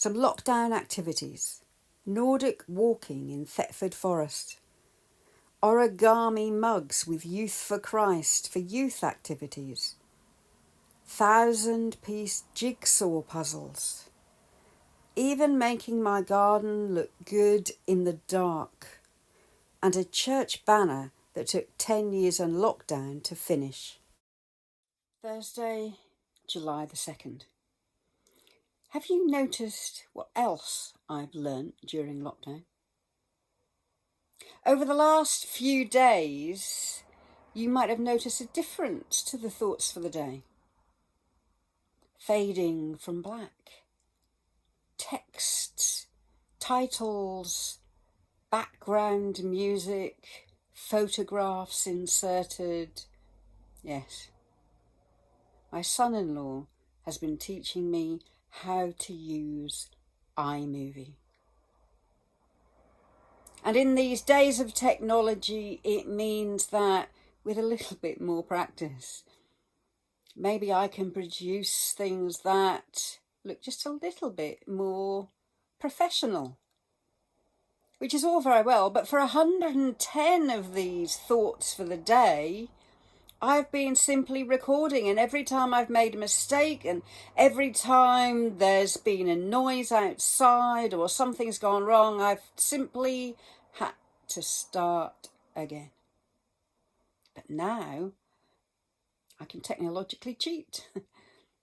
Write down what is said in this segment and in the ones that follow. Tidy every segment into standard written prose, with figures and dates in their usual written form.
Some lockdown activities. Nordic walking in Thetford Forest. Origami mugs with Youth for Christ for youth activities. 1,000-piece jigsaw puzzles. Even making my garden look good in the dark. And a church banner that took 10 years on lockdown to finish. Thursday, July the 2nd. Have you noticed what else I've learnt during lockdown? Over the last few days, you might have noticed a difference to the thoughts for the day. Fading from black. Texts, titles, background music, photographs inserted. Yes. My son-in-law has been teaching me how to use iMovie. And in these days of technology, it means that with a little bit more practice, maybe I can produce things that look just a little bit more professional, which is all very well. But for 110 of these thoughts for the day, I've been simply recording, and every time I've made a mistake and every time there's been a noise outside or something's gone wrong, I've simply had to start again. But now I can technologically cheat.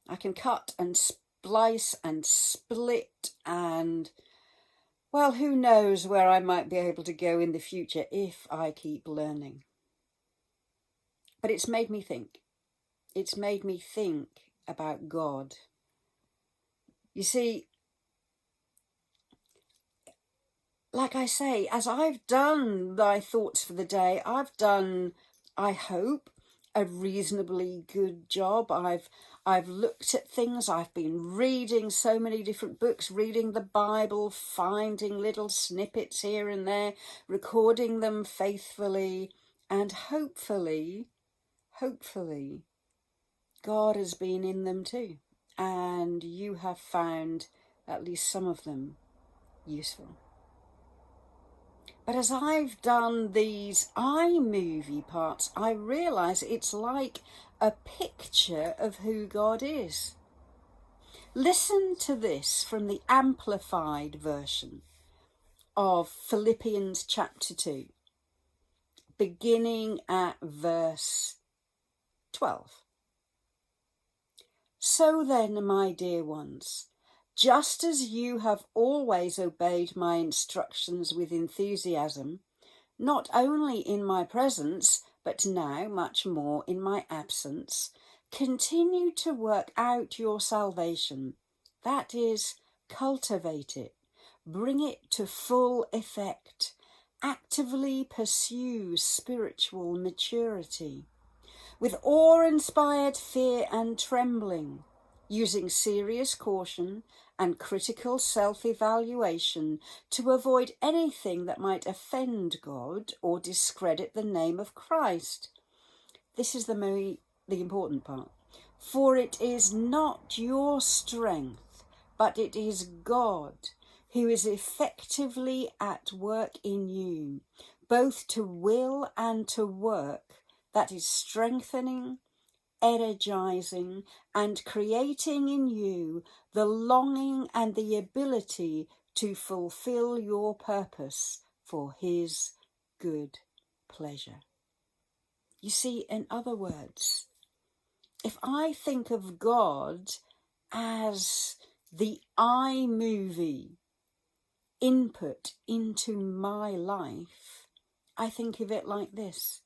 I can cut and splice and split and, well, who knows where I might be able to go in the future if I keep learning. But it's made me think. It's made me think about God. You see, like I say, as I've done my thoughts for the day, I've done, I hope, a reasonably good job. I've looked at things. I've been reading so many different books, reading the Bible, finding little snippets here and there, recording them faithfully, and hopefully, God has been in them too, and you have found at least some of them useful. But as I've done these iMovie parts, I realise it's like a picture of who God is. Listen to this from the Amplified version of Philippians chapter 2, beginning at verse 12. So then, my dear ones, just as you have always obeyed my instructions with enthusiasm, not only in my presence, but now much more in my absence, continue to work out your salvation. That is, cultivate it, bring it to full effect, actively pursue spiritual maturity. With awe-inspired fear and trembling, using serious caution and critical self-evaluation to avoid anything that might offend God or discredit the name of Christ. This is the important part. For it is not your strength, but it is God who is effectively at work in you, both to will and to work, that is strengthening, energizing, and creating in you the longing and the ability to fulfill your purpose for His good pleasure. You see, in other words, if I think of God as the iMovie input into my life, I think of it like this.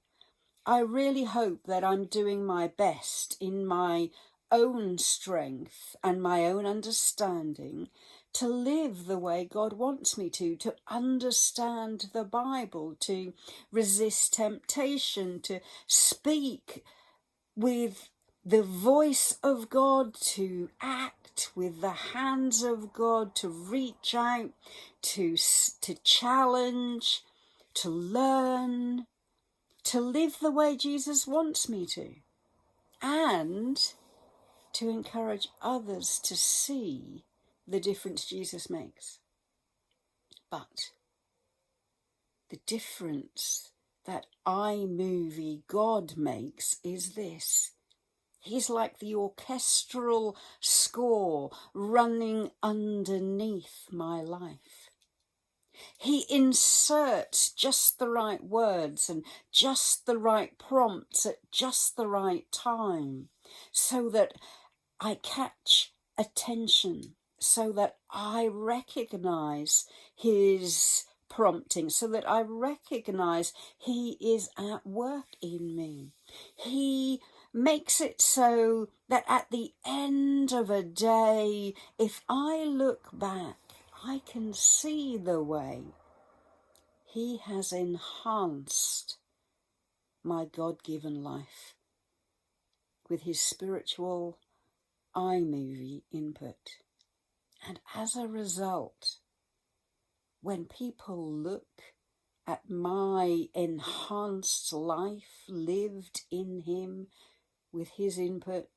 I really hope that I'm doing my best in my own strength and my own understanding to live the way God wants me to understand the Bible, to resist temptation, to speak with the voice of God, to act with the hands of God, to reach out, to challenge, to learn, to live the way Jesus wants me to, and to encourage others to see the difference Jesus makes. But the difference that iMovie God makes is this. He's like the orchestral score running underneath my life. He inserts just the right words and just the right prompts at just the right time so that I catch attention, so that I recognize his prompting, so that I recognize he is at work in me. He makes it so that at the end of a day, if I look back, I can see the way he has enhanced my God-given life with his spiritual iMovie input. And as a result, when people look at my enhanced life lived in him with his input,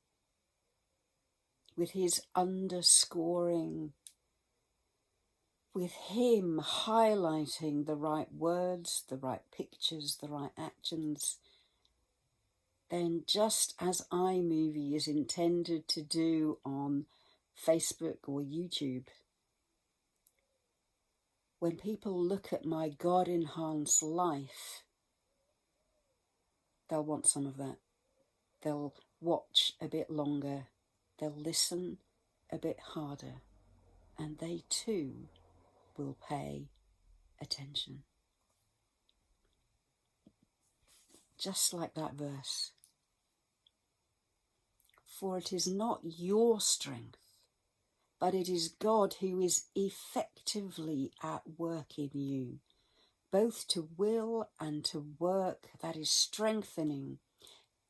with his underscoring, with him highlighting the right words, the right pictures, the right actions, then just as iMovie is intended to do on Facebook or YouTube, when people look at my God-enhanced life, they'll want some of that. They'll watch a bit longer, they'll listen a bit harder, and they too will pay attention. Just like that verse. For it is not your strength, but it is God who is effectively at work in you, both to will and to work, that is strengthening,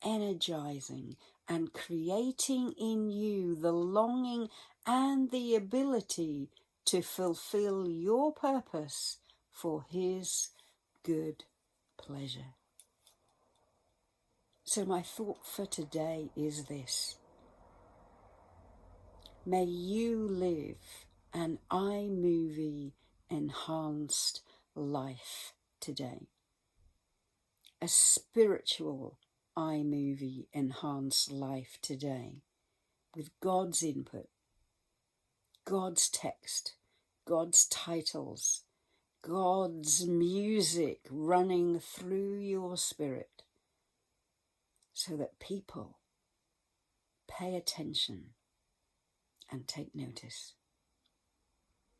energizing, and creating in you the longing and the ability to fulfill your purpose for his good pleasure. So my thought for today is this. May you live an iMovie enhanced life today. A spiritual iMovie enhanced life today with God's input, God's text, God's titles, God's music running through your spirit so that people pay attention and take notice.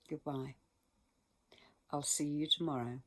Goodbye. I'll see you tomorrow.